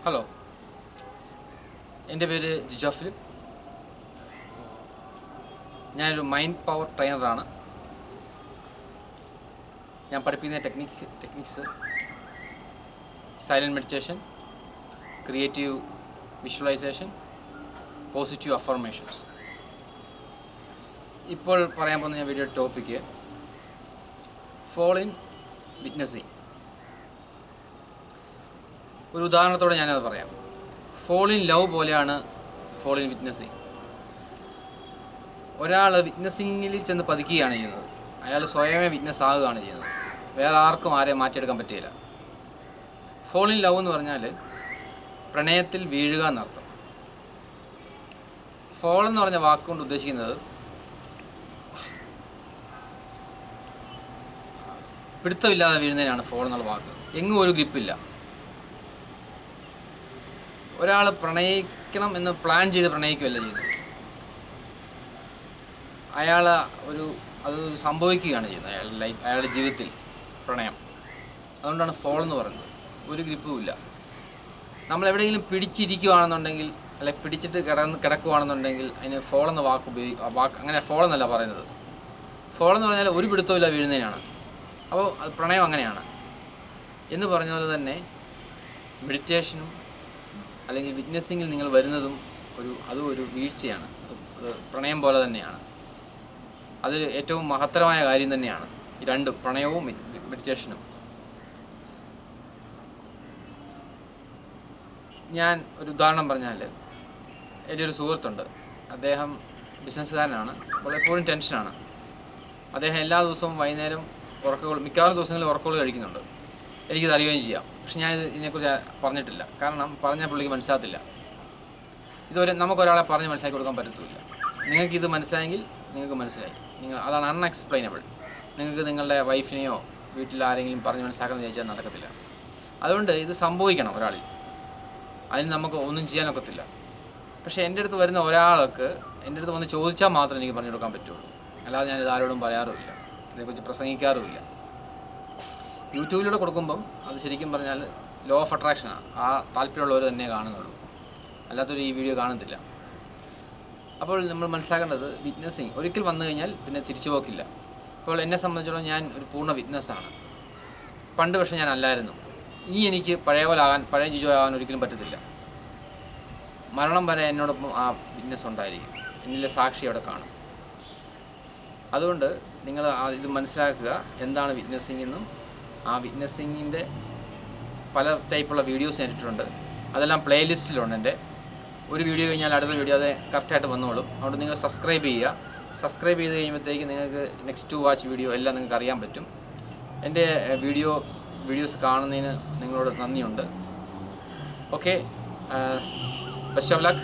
Hello, എൻ്റെ പേര് ജിജോ ഫിലിപ്പ്. ഞാനൊരു മൈൻഡ് പവർ ട്രെയിനറാണ്. ഞാൻ പഠിപ്പിക്കുന്ന techniques silent meditation, creative visualisation, positive affirmations. ഇപ്പോൾ പറയാൻ പോകുന്ന ഞാൻ video topic fall in witnessing. ഒരു ഉദാഹരണത്തോടെ ഞാനത് പറയാം. ഫോൾ ഇൻ ലവ് പോലെയാണ് ഫോൾ ഇൻ വിറ്റ്നസിങ്. ഒരാൾ വിറ്റ്നസിങ്ങിൽ ചെന്ന് പതിക്കുകയാണ് ചെയ്യുന്നത്. അയാൾ സ്വയമേ വിറ്റ്നസ് ആകുകയാണ് ചെയ്യുന്നത്. വേറെ ആർക്കും ആരെയും മാറ്റിയെടുക്കാൻ പറ്റില്ല. ഫോൾ ഇൻ ലവ് എന്ന് പറഞ്ഞാൽ പ്രണയത്തിൽ വീഴുക എന്നർത്ഥം. ഫോൾ എന്ന് പറഞ്ഞ വാക്കുകൊണ്ട് ഉദ്ദേശിക്കുന്നത് പിടുത്തമില്ലാതെ വീഴുന്നതിനാണ് ഫോൾ എന്നുള്ള വാക്ക്. എങ്ങും ഒരു ഗ്രിപ്പില്ല. ഒരാൾ പ്രണയിക്കണം എന്ന് പ്ലാൻ ചെയ്ത് പ്രണയിക്കുകയല്ല ചെയ്യുന്നത്. അത് സംഭവിക്കുകയാണ് ചെയ്യുന്നത് അയാളുടെ ജീവിതത്തിൽ പ്രണയം. അതുകൊണ്ടാണ് ഫോൾ എന്ന് പറയുന്നത്. ഒരു ഗ്രിപ്പുമില്ല. നമ്മൾ എവിടെയെങ്കിലും പിടിച്ചിരിക്കുകയാണെന്നുണ്ടെങ്കിൽ, അല്ലെങ്കിൽ പിടിച്ചിട്ട് കിടക്കുകയാണെന്നുണ്ടെങ്കിൽ അതിന് ഫോൾ എന്ന വാക്ക് അങ്ങനെ ഫോൾ എന്നല്ല പറയുന്നത്. ഫോൾ എന്ന് പറഞ്ഞാൽ ഒരു പിടുത്തമില്ല വീഴുന്നതിനാണ്. അപ്പോൾ അത് പ്രണയം അങ്ങനെയാണ് എന്ന് പറഞ്ഞ പോലെ തന്നെ മെഡിറ്റേഷനും അല്ലെങ്കിൽ വിറ്റ്നസിങ്ങിൽ നിങ്ങൾ വരുന്നതും അതും ഒരു വീഴ്ചയാണ്. അത് പ്രണയം പോലെ തന്നെയാണ്. അത് ഏറ്റവും മഹത്തരമായ കാര്യം തന്നെയാണ് ഈ രണ്ടും, പ്രണയവും മെഡിറ്റേഷനും. ഞാൻ ഒരു ഉദാഹരണം പറഞ്ഞാൽ, എൻ്റെ ഒരു സുഹൃത്തുണ്ട്. അദ്ദേഹം ബിസിനസ്സുകാരനാണ്. അപ്പോൾ എപ്പോഴും ടെൻഷനാണ്. അദ്ദേഹം എല്ലാ ദിവസവും വൈകുന്നേരം മിക്കവാറും ദിവസങ്ങളിൽ ഉറക്കങ്ങൾ കഴിക്കുന്നുണ്ട്. എനിക്കിത് അറിയുകയും ചെയ്യാം. പക്ഷെ ഞാനിത് ഇതിനെക്കുറിച്ച് പറഞ്ഞിട്ടില്ല. കാരണം പറഞ്ഞാൽ പുള്ളിക്ക് മനസ്സിലാകത്തില്ല. നമുക്കൊരാളെ പറഞ്ഞ് മനസ്സിലാക്കി കൊടുക്കാൻ പറ്റത്തില്ല. നിങ്ങൾക്കിത് മനസ്സിലായെങ്കിൽ നിങ്ങൾക്ക് മനസ്സിലായി. അതാണ് അൺഎക്സ്പ്ലെയിനബിൾ. നിങ്ങൾക്ക് നിങ്ങളുടെ വൈഫിനെയോ വീട്ടിൽ ആരെങ്കിലും പറഞ്ഞ് മനസ്സിലാക്കണമെന്ന് ചോദിച്ചാൽ നടക്കത്തില്ല. അതുകൊണ്ട് ഇത് സംഭവിക്കണം ഒരാളിൽ. അതിന് നമുക്ക് ഒന്നും ചെയ്യാനൊക്കത്തില്ല. പക്ഷേ എൻ്റെ അടുത്ത് വരുന്ന ഒരാൾക്ക് എൻ്റെ അടുത്ത് വന്ന് ചോദിച്ചാൽ മാത്രമേ എനിക്ക് പറഞ്ഞു കൊടുക്കാൻ പറ്റുള്ളൂ. അല്ലാതെ ഞാനിത് ആരോടും പറയാറുമില്ല, ഇതിനെക്കുറിച്ച് പ്രസംഗിക്കാറുമില്ല. യൂട്യൂബിലൂടെ കൊടുക്കുമ്പം അത് ശരിക്കും പറഞ്ഞാൽ ലോ ഓഫ് അട്രാക്ഷനാണ്. ആ താല്പര്യമുള്ളവർ തന്നെ കാണുന്നുള്ളൂ, അല്ലാത്തൊരു ഈ വീഡിയോ കാണത്തില്ല. അപ്പോൾ നമ്മൾ മനസ്സിലാക്കേണ്ടത്, വിറ്റ്നസിങ് ഒരിക്കൽ വന്നു കഴിഞ്ഞാൽ പിന്നെ തിരിച്ചു പോക്കില്ല. അപ്പോൾ എന്നെ സംബന്ധിച്ചിടത്തോളം ഞാൻ ഒരു പൂർണ്ണ വിറ്റ്നസ്സാണ്. പണ്ട് പക്ഷേ ഞാൻ അല്ലായിരുന്നു. ഇനി എനിക്ക് പഴയ ജിജോ ആകാൻ ഒരിക്കലും പറ്റത്തില്ല. മരണം വരെ എന്നോടൊപ്പം ആ വിറ്റ്നസ് ഉണ്ടായിരിക്കും. എന്നിലെ സാക്ഷി അവിടെ കാണും. അതുകൊണ്ട് നിങ്ങൾ ഇത് മനസ്സിലാക്കുക, എന്താണ് വിറ്റ്നസിങ് എന്നും. ആ വിറ്റ്നസിങ്ങിൻ്റെ പല ടൈപ്പുള്ള വീഡിയോസ് ഞാൻ ഇട്ടിട്ടുണ്ട്. അതെല്ലാം പ്ലേലിസ്റ്റിലുണ്ട്. എൻ്റെ ഒരു വീഡിയോ കഴിഞ്ഞാൽ അടുത്ത വീഡിയോ അത് കറക്റ്റായിട്ട് വന്നോളും. അതുകൊണ്ട് നിങ്ങൾ സബ്സ്ക്രൈബ് ചെയ്യുക. സബ്സ്ക്രൈബ് ചെയ്ത് കഴിയുമ്പോഴത്തേക്ക് നിങ്ങൾക്ക് നെക്സ്റ്റ് ടു വാച്ച് വീഡിയോ എല്ലാം നിങ്ങൾക്ക് അറിയാൻ പറ്റും. എൻ്റെ വീഡിയോസ് കാണുന്നതിന് നിങ്ങളോട് നന്ദിയുണ്ട്. Okay, best of luck.